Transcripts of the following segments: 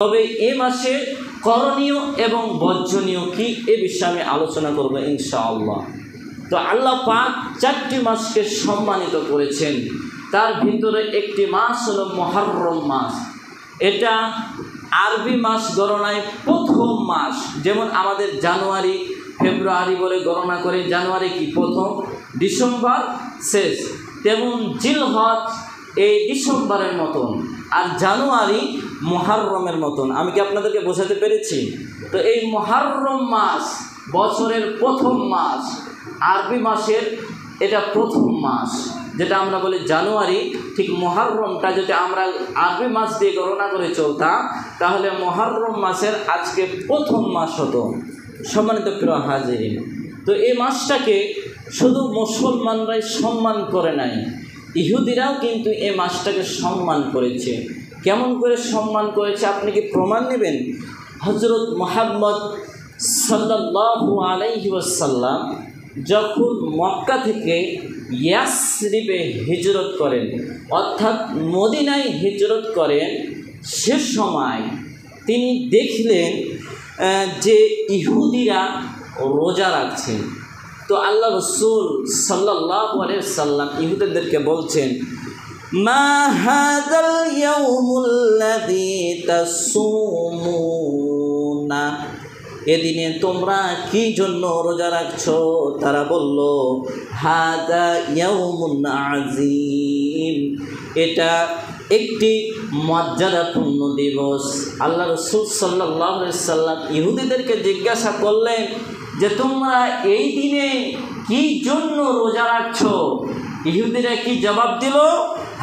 তবে এই মাসে করণীয় এবং বর্জনীয় কি এ বিষয়ে আমি আলোচনা করব ইনশাআল্লাহ। তো আল্লাহ পাক 4টি মাসকে সম্মানিত করেছেন, তার ভিতরে একটি মাস হলো মুহররম মাস। এটা আরবি মাস গণনায় প্রথম মাস। যেমন আমাদের জানুয়ারি ফেব্রুয়ারি বলে গণনা করে, জানুয়ারি কি প্রথম, ডিসেম্বর শেষ, তেমন জিলহজ এই ডিসেম্বরের মতন, আর জানুয়ারি মুহররমের মতন। আমি কি আপনাদেরকে বোঝাতে পেরেছি? তো এই মুহররম মাস বছরের প্রথম মাস, আরবি মাসের এটা প্রথম মাস, যেটা আমরা বলি জানুয়ারি। ঠিক মুহররমটা যদি আমরা আরবি মাস দিয়ে গণনা করে চলতাম, তাহলে মুহররম মাসের আজকে প্রথম মাস হতো। সম্মানিত প্রিয় হাজিরিন, তো এই মাসটাকে শুধু মুসলমানরাই সম্মান করে নাই, ইহুদিরাও কিন্তু এই মাসটাকে সম্মান করেছে। কেমন করে সম্মান করেছে আপনি কি প্রমাণ নেবেন? হযরত মুহাম্মদ সাল্লাল্লাহু আলাইহি ওয়াসাল্লাম যখন মক্কা থেকে ইয়াসরিবে হিজরত করেন, অর্থাৎ মদিনায় হিজরত করেন, সে সময় তিনি দেখলেন যে ইহুদিরা রোজা রাখছে। তো আল্লাহ রাসূল সাল্লাল্লাহু আলাইহি ওয়াসাল্লাম ইহুদিদেরকে বলছেন, মা হাযাল ইয়াউমুল্লাযী তাসুমুনা, এদিনে তোমরা কি জন্য রোজা রাখছো? তারা বলল, হাযা ইয়াউমুন আযীম, এটা একটি মর্যাদাপূর্ণ দিবস। আল্লাহ রাসূল সাল্লাল্লাহু আলাইহি ওয়াসাল্লাম ইহুদিদেরকে জিজ্ঞাসা করলেন যে তোমরা এই দিনে কি জন্য রোজা রাখছো? ইহুদিরা কি জবাব দিল?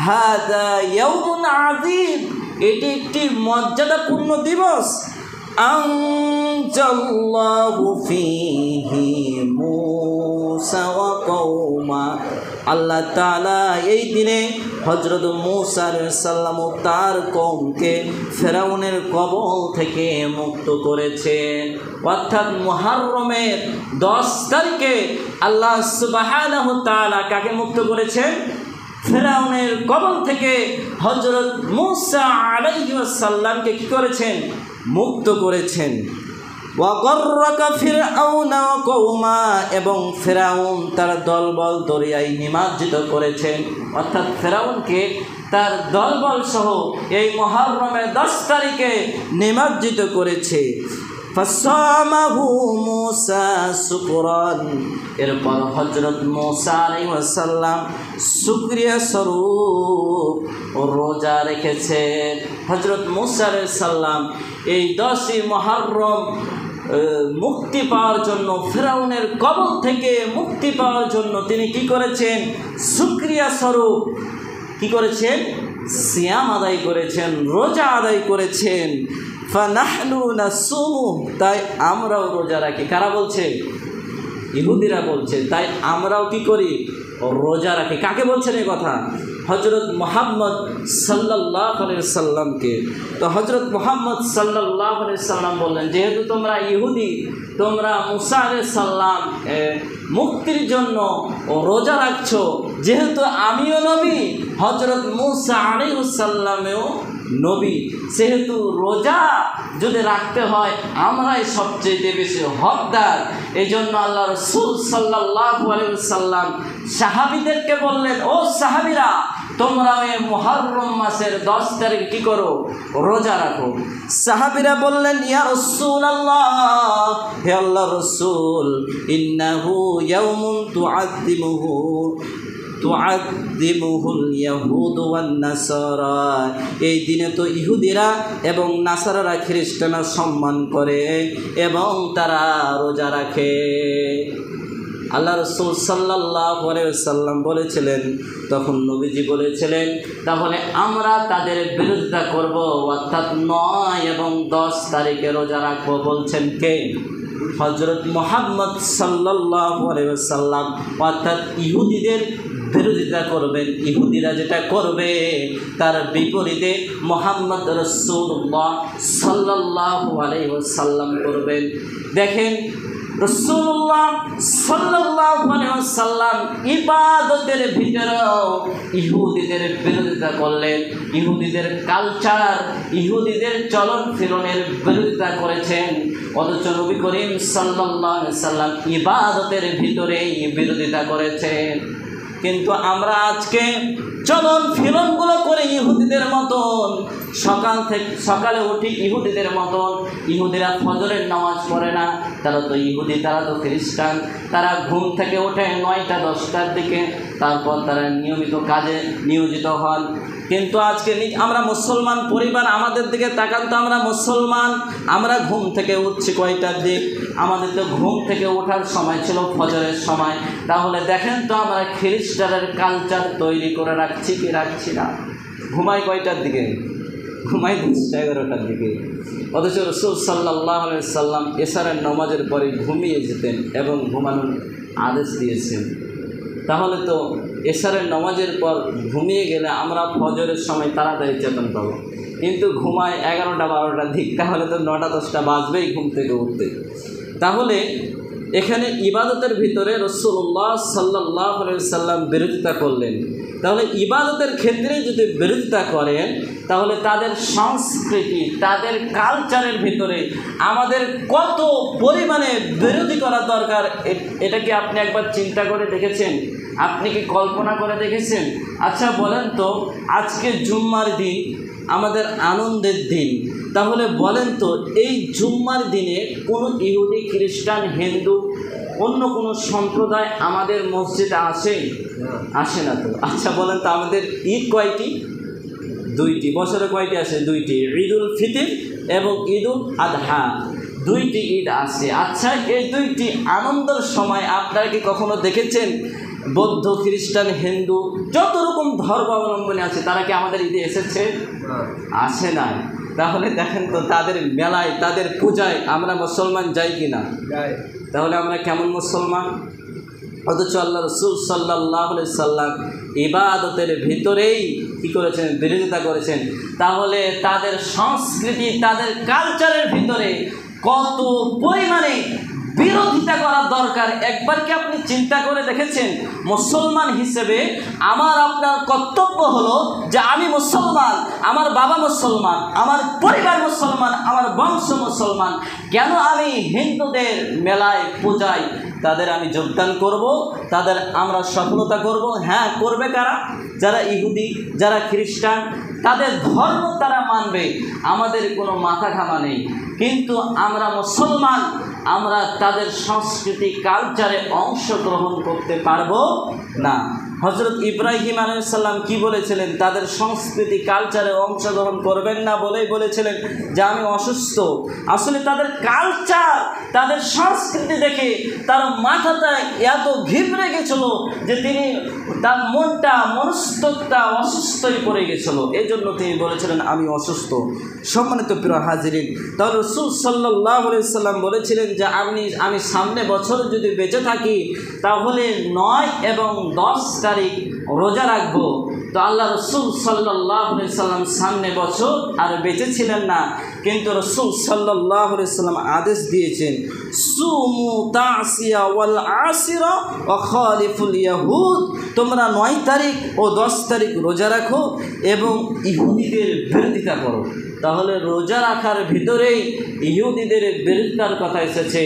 হাযা ইয়াউমুন আযীম, এটি একটি মর্যাদাপূর্ণ দিবস। আনজাল্লাহু ফীহি মূসা ওয়া কওমা, আল্লাহ তাআলা এই দিনে হযরত মূসা আলাইহিস সালাম ও তার কওমকে ফেরাউনের কবল থেকে মুক্ত করেছেন। অর্থাৎ মুহররমের 10 তারিখে আল্লাহ সুবহানাহু ওয়া তাআলা কাকে মুক্ত করেছেন? ফেরাউনের কবল থেকে হযরত মূসা আলাইহিস সালামকে কি করেছেন? মুক্ত করেছেন। ওয়াগররাকা ফিরআউনা ওয়া কওমা, এবং ফেরাউন তার দলবল দরিয়ায় নিমজ্জিত করেছেন। অর্থাৎ ফেরাউনকে তার দলবল সহ এই মুহররমের 10 তারিখে নিমজ্জিত করেছে। ফাসামাহু মূসা শুকরান, এরপর হযরত মূসা আলাইহিস সালাম শুকরিয়া স্বরূপ রোজা রেখেছেন। হযরত মূসা আলাইহিস সালাম এই 10ই মুহররম মুক্তি পাওয়ার জন্য, ফেরাউনের কবল থেকে মুক্তি পাওয়ার জন্য তিনি কি করেছেন? শুকরিয়া স্বরূপ কি করেছেন? সিয়াম আদায় করেছেন, রোজা আদায় করেছেন। ফানাহনু নাসুমু, তাই আমরাও রোজা রাখি। কারা বলছে? ইহুদিরা বলছে। তাই আমরাও কি করি? রোজা রাখি। কাকে বলছেন এই কথা? হযরত মুহাম্মদ সাল্লাল্লাহু আলাইহি ওয়াসাল্লামকে। তো হযরত মুহাম্মদ সাল্লাল্লাহু আলাইহি ওয়াসাল্লাম বললেন, যেহেতু তোমরা ইহুদি, তোমরা মূসা আলাইহিস সালাম মুক্তির জন্য রোজা রাখছো, যেহেতু আমিও নবী, হযরত মূসা আলাইহিস সালামেও নবী, সেহেতু রোজা যদি রাখতে হয় আমরাই সবচেয়ে বেশি হকদার। এই জন্য আল্লাহ রাসূল সাল্লাল্লাহু আলাইহি ওয়াসাল্লাম সাহাবীদেরকে বললেন, ও সাহাবীরা, তোমরা এই মুহররম মাসের 10 তারিখ কি করো? রোজা রাখো। সাহাবীরা বললেন, ইয়া রাসূলুল্লাহ, হে আল্লাহর রাসূল, ইন্নাহু ইয়াউমুন তুআদ্দিমুহুল ইয়াহুদ ওয়ান নাসারা, এই দিনে তো ইহুদিরা এবং নাসারারা, খ্রিস্টানরা সম্মান করে এবং তারা রোজা রাখে। আল্লাহ রাসূল সাল্লাল্লাহু আলাইহি ওয়াসাল্লাম বলেছিলেন, তখন নবীজি বলেছিলেন, তাহলে আমরা তাদের বিরোধিতা করব, অর্থাৎ 9 এবং 10 তারিখে রোজা রাখবো। বলছেন কে? হযরত মুহাম্মদ সাল্লাল্লাহু আলাইহি ওয়াসাল্লাম। অর্থাৎ ইহুদিদের বিরোধিতা করবেন, ইহুদিরা যেটা করবে তার বিপরীতে মুহাম্মদ রাসূলুল্লাহ সাল্লাল্লাহু আলাইহি ওয়াসাল্লাম করবেন। দেখেন রাসূলুল্লাহ সাল্লাল্লাহু আলাইহি ওয়াসাল্লাম ইবাদতের ভিতরেও ইহুদিদের বিরোধিতা করলেন, ইহুদিদের কালচার, ইহুদিদের চলন ফিরনের বিরোধিতা করেছেন। অথচ নবী করিম সাল্লাল্লাহু আলাইহি ওয়াসাল্লাম ইবাদতের ভিতরেই বিরোধিতা করেছেন। কিন্তু আমরা আজকে চলন ফিরনগুলো করে ইহুদিদের মতন, সকালে উঠি ইহুদিদের মতন। ইহুদিরা ফজরের নামাজ পড়ে না, তারা তো ইহুদি, তারা তো খ্রিস্টান। তারা ঘুম থেকে ওঠে 9টা 10টার দিকে, তারপর তারা নিয়মিত কাজে নিয়োজিত হন। কিন্তু আজকে আমরা মুসলমান পরিবার, আমাদের দিকে তাকান তো, আমরা মুসলমান, আমরা ঘুম থেকে উঠছি কয়টার দিক? আমাদের তো ঘুম থেকে ওঠার সময় ছিল ফজরের সময়। তাহলে দেখেন তো আমরা খ্রিস্টানের কালচার তৈরি করে রাখছি কি রাখছি না? ঘুমাই কয়টার দিকে? ঘুমাই 10টা 11টার দিকে। অথচ রাসূল সাল্লাল্লাহু আলাইহি ওয়াসাল্লাম এশারের নামাজের পরে ঘুমিয়ে যেতেন এবং ঘুমানোর আদেশ দিয়েছেন। তাহলে তো এশারের নামাজের পর ঘুমিয়ে গেলে আমরা ফজরের সময় তাড়াতাড়ি চেতন পাবো, কিন্তু ঘুমায় 11টা 12টার দিক, তাহলে তো 9টা 10টা বাজবেই ঘুম থেকে উঠতে। তাহলে এখানে ইবাদতের ভিতরে রাসূলুল্লাহ সাল্লাল্লাহু আলাইহি ওয়াসাল্লাম বিরোধিতা করলেন। তাহলে ইবাদতের ক্ষেত্রে যদি বিরোধিতা করেন, তাহলে তাদের সংস্কৃতি, তাদের কালচারের ভিতরে আমাদের কত পরিমাণে বিরোধী করা দরকার, এটা কি আপনি একবার চিন্তা করে দেখেছেন? আপনি কি কল্পনা করে দেখেছেন? আচ্ছা বলেন তো, আজকে জুম্মার দিন, আমাদের আনন্দের দিন, তাহলে বলেন তো এই জুম্মার দিনে কোনো ইহুদি, খ্রিস্টান, হিন্দু, অন্য কোনো সম্প্রদায় আমাদের মসজিদে আসে না তো? আচ্ছা বলেন তো, আমাদের ঈদ কয়টি? 2টি। বছরে কয়টি আসে? 2টি। ঈদুল ফিতর এবং ঈদুল আদহা, 2টি ঈদ আসে। আচ্ছা, এই 2টি আনন্দের সময় আপনারা কি কখনো দেখেছেন বৌদ্ধ, খ্রিস্টান, হিন্দু, যত রকম ধর্মাবলম্বী আছে, তারা কি আমাদের ঈদে এসেছে? আসে না। তাহলে দেখেন তো, তাদের মেলায়, তাদের পূজায় আমরা মুসলমান যাই কি না? তাহলে আমরা কেমন মুসলমান? অথচ আল্লাহ রাসূল সাল্লাল্লাহু আলাইহি সাল্লাম ইবাদতের ভিতরেই কী করেছেন? বিরোধিতা করেছেন। তাহলে তাদের সংস্কৃতি, তাদের কালচারের ভিতরে কত পরিমাণে বিরোধিতা করা দরকার, একবার কি আপনি চিন্তা করে দেখেছেন? মুসলমান হিসেবে আমার আপনার কর্তব্য হলো যে আমি মুসলমান, আমার বাবা মুসলমান, আমার পরিবার মুসলমান, আমার বংশ মুসলমান, কেন আমি হিন্দুদের মেলায়, পূজায় তাদের আমি যোগদান করব, তাদের আমরা সফলতা করব? হ্যাঁ, করবে কারা? যারা ইহুদি, যারা খ্রিস্টান, তাদের ধর্ম তারা মানবে, আমাদের কোনো মাথা ঘামা নেই। কিন্তু আমরা মুসলমান, আমরা তাদের সংস্কৃতি, কালচারে অংশগ্রহণ করতে পারবো না। হযরত ইব্রাহিম আলাইহিস সালাম কি বলেছিলেন? তাদের সংস্কৃতি, কালচারে অংশগ্রহণ করবেন না বলেই বলেছিলেন যে আমি অসুস্থ। আসলে তাদের কালচার, তাদের সংস্কৃতি দেখে তার মাথাটা এত ঘিবড়ে গেছিল যে তার মনস্তত্ত্বটা অসুস্থই পড়ে গেছিল, এই জন্য তিনি বলেছিলেন আমি অসুস্থ। সম্মানিত প্রিয় হাজিরিন, তাহলে রাসূল সাল্লাল্লাহু আলাইহি সাল্লাম বলেছিলেন যে আমি সামনে বছর যদি বেঁচে থাকি, তাহলে 9 এবং 10 তারিখ রোজা রাখবো। তো আল্লাহ রাসূল সাল্লাল্লাহু আলাইহি সাল্লাম সামনে বছর আর বেঁচে ছিলেন না, কিন্তু রাসূল সাল্লাল্লাহু আলাইহি সাল্লাম আদেশ দিয়েছেন, সুমু তাসিয়া ওয়াল আসিরা ওয়া খালিফুল ইয়াহুদ, তোমরা 9 তারিখ ও 10 তারিখ রোজা রাখো এবং ইহুদিদের বিরোধিতা করো। তাহলে রোজা রাখার ভিতরেই ইহুদিদের বিরোধিতার কথা এসেছে।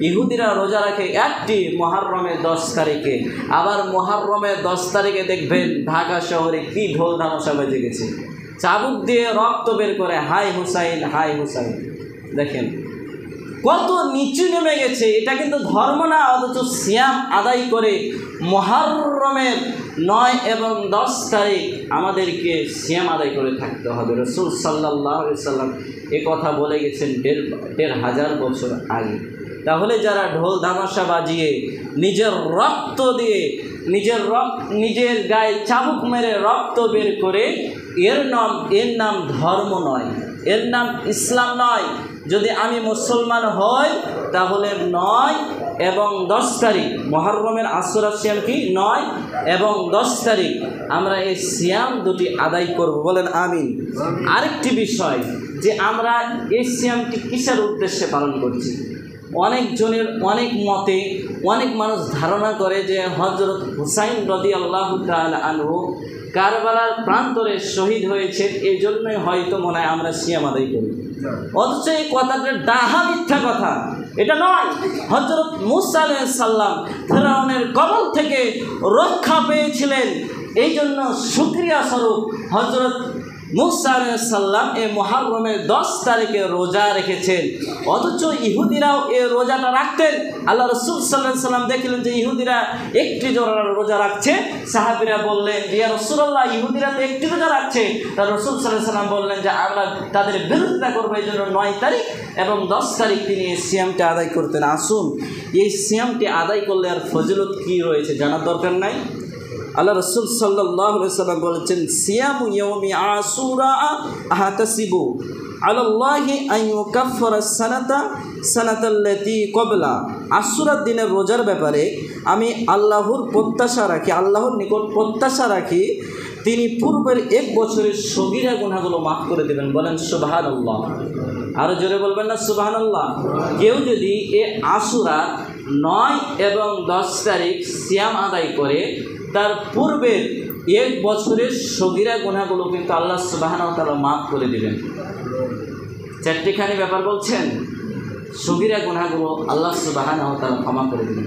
ইহুদিরা রোজা রাখে একটি মুহররমের 10 তারিখে, আবার মুহররমের 10 তারিখে দেখবেন ঢাকা শহরে কি ঢোল ধামসা বেজে গেছে, চাবুক দিয়ে রক্ত বের করে হাই হুসাইন, হাই হুসাইন। দেখেন কত নিচু নেমে গেছে। এটা কিন্তু ধর্ম না, অথচ সিয়াম আদায় করে মুহররমের 9 এবং 10 তারিখ আমাদেরকে সিয়াম আদায় করে থাকতে হবে। রাসূল সাল্লাল্লাহু আলাইহি সাল্লাম এ কথা বলে গেছেন 1,500 বছর আগে। তাহলে যারা ঢোল ধামাশা বাজিয়ে নিজের রক্ত দিয়ে, নিজের গায়ে চাবুক মেরে রক্ত বের করে, এর নাম ধর্ম নয়, এর নাম ইসলাম নয়। যদি আমি মুসলমান হই, তাহলে 9 এবং 10 তারিখ মুহররমের আশুরা সিয়াম কি 9 এবং 10 তারিখ আমরা এই সিয়াম দুটি আদায় করব, বলেন আমিন। আরেকটি বিষয় যে আমরা এই সিয়ামটি কিসের উদ্দেশ্যে পালন করছি? অনেকজনের অনেক মতে অনেক মানুষ ধারণা করে যে হযরত হুসাইন রাদিয়াল্লাহু তাআলা আনহু কারবালার প্রান্তরে শহীদ হয়েছেন, এই জন্যই হয়তো মনে হয় আমরা সিয়াম আদায় করি। অথচ এই কথাটা ডাহা মিথ্যা কথা, এটা নয়। হযরত মূসা আলাইহিস সালাম ফেরাউনের কবল থেকে রক্ষা পেয়েছিলেন, এই জন্য শুকরিয়া স্বরূপ হযরত মূসা আলাইহিস সালাম এই মুহররমের 10 তারিখে রোজা রেখেছেন। অথচ ইহুদিরাও এই রোজাটা রাখতেন। আল্লাহ রাসূল সাল্লাল্লাহু আলাইহি সাল্লাম দেখলেন যে ইহুদিরা একটি রোজা রাখছে। সাহাবীরা বললেন যে ইয়া রাসূলুল্লাহ, ইহুদিরা তো একটি রোজা রাখছে। তার রাসূল সাল্লাল্লাহু আলাইহি সাল্লাম বললেন যে আমরা তাদের বিরোধিতা করব, এই জন্য 9 তারিখ এবং 10 তারিখ তিনি এই সিয়ামটি আদায় করতেন। আসুন, এই সিয়ামটি আদায় করলে আর ফজিলত কী রয়েছে জানার দরকার নাই। আল্লাহ রাসূল সাল্লাল্লাহু আলাইহি ওয়াসাল্লাম বলেছেন, সিয়ামু ইয়াউমি আশুরা আহতাসিবু আলাল্লাহি আন ইউকাফফিরা সানাতাল্লাতী ক্বাবলা। আশুরার দিনের রোজার ব্যাপারে আমি আল্লাহর নিকট প্রত্যাশা রাখি তিনি পূর্বের 1 বছরের সগীরা গুনাহগুলো মাফ করে দেবেন। বলেন সুবহানাল্লাহ। আরও জোরে বলবেন না সুবহানাল্লাহ। কেউ যদি এ আশুরা 9 এবং 10 তারিখ সিয়াম আদায় করে, তার পূর্বের 1 বছরের সগীরা গুনাহগুলো কিন্তু আল্লাহ সুবহানাহু ওয়া তাআলা মাফ করে দিবেন। 4টিখানি ব্যাপার বলছেন, সগীরা গুনাহগুলো আল্লাহ সুবহানাহু ওয়া তাআলা ক্ষমা করে দিবেন।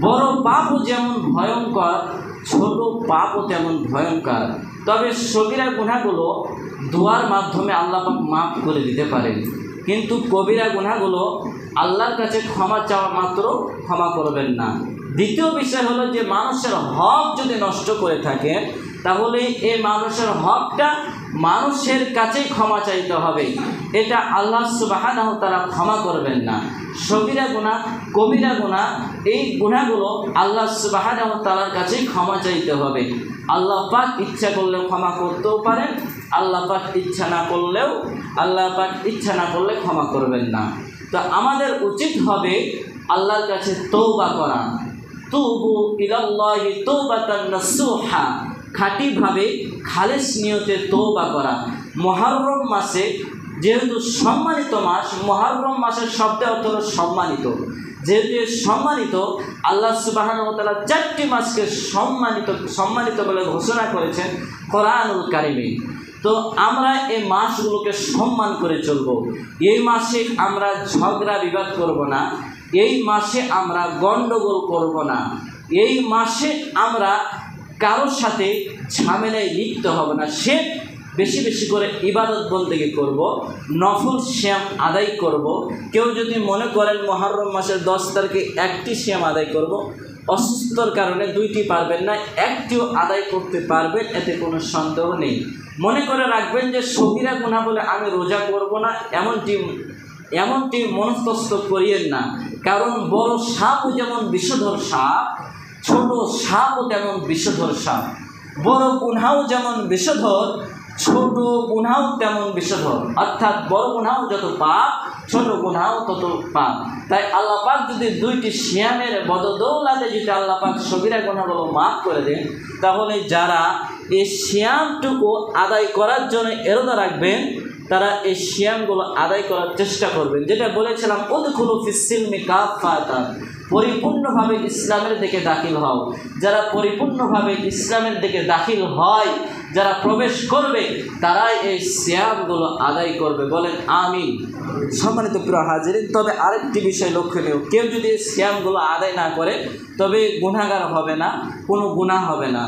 বড় পাপও যেমন ভয়ঙ্কর, ছোট পাপও তেমন ভয়ঙ্কর। তবে সগীরা গুনাহগুলো দোয়ার মাধ্যমে আল্লাহ পাক মাফ করে দিতে পারেন, কিন্তু কবিরা গুনাহগুলো আল্লাহর কাছে ক্ষমা চাওয়া মাত্র ক্ষমা করবেন না। দ্বিতীয় বিষয় হলো যে মানুষের হক যদি নষ্ট করে থাকে, তাহলে এই মানুষের হকটা মানুষের কাছেই ক্ষমা চাইতে হবে, এটা আল্লাহ সুবহানাহু ওয়া তাআলা ক্ষমা করবেন না। সগীরা গুনাহ, কবিরা গুনাহ, এই গুনাহগুলো আল্লাহ সুবহানাহু ওয়া তাআলার কাছেই ক্ষমা চাইতে হবে। আল্লাহ পাক ইচ্ছা করলে ক্ষমা করতেও পারেন, আল্লাহ পাক ইচ্ছা না করলে ক্ষমা করবেন না। তো আমাদের উচিত হবে আল্লাহর কাছে তওবা করা। তুবু ইলাল্লাহি তাওবাতান নাসুহা, খাঁটিভাবে খালেস নিয়তে তওবা করা। মুহররম মাসে, যেহেতু সম্মানিত মাস, মুহররম মাসের শব্দের অর্থ হলো সম্মানিত। যেহেতু সম্মানিত, আল্লাহ সুবহানাহু ওয়া তাআলা 4টি মাসকে সম্মানিত বলে ঘোষণা করেছেন কোরআনুল কারিমে। তো আমরা এই মাসগুলোকে সম্মান করে চলব। এই মাসে আমরা ঝগড়া বিবাদ করব না, এই মাসে আমরা গণ্ডগোল করব না, এই মাসে আমরা কারোর সাথে ঝামেলায় লিপ্ত হব না। সে বেশি বেশি করে ইবাদত বন্দেগী করব, নফল সিয়াম আদায় করব। কেউ যদি মনে করেন মুহররম মাসের 10 তারিখে একটি সিয়াম আদায় করব, অসুস্থর কারণে 2টি পারবেন না, একটিও আদায় করতে পারবেন, এতে কোনো সন্দেহ নেই। মনে করে রাখবেন যে সগীরা গুনাহ বলে আমি রোজা করব না, এমনটি মনস্থ করিয়েন না। কারণ বড় সাপও যেমন বিষধর সাপ, ছোট সাপও তেমন বিষধর সাপ। বড় গুনাহও যেমন বিষধর, ছোট গুনাহও তেমন বিষধর। অর্থাৎ বড় গুনাহ যত পাপ, ছোট গুনাহ তত পাপ। তাই আল্লাহ পাক যদি 2টি সিয়ামের বদৌলতে যদি আল্লাহ পাক সগীরা গুনাহগুলো মাফ করে দেন, তাহলে যারা এই সিয়ামটুকু আদায় করার জন্য এরোদা রাখবেন, তারা এই সিয়ামগুলো আদায় করার চেষ্টা করবেন। যেটা বলেছিলাম, উদখুলু ফিস-সিলমি কাফাতান, পরিপূর্ণভাবে ইসলামের দিকে দাখিল হও। যারা পরিপূর্ণভাবে ইসলামের দিকে দাখিল হয়, যারা প্রবেশ করবে, তারাই এই সিয়ামগুলো আদায় করবে। বলেন আমিন। সম্মানিত প্রিয় হাজিরিন, তবে আরেকটি বিষয় লক্ষণীয়, কেউ যদি সিয়ামগুলো আদায় না করে তবে গুনাহগার হবে না, কোনো গুনাহ হবে না।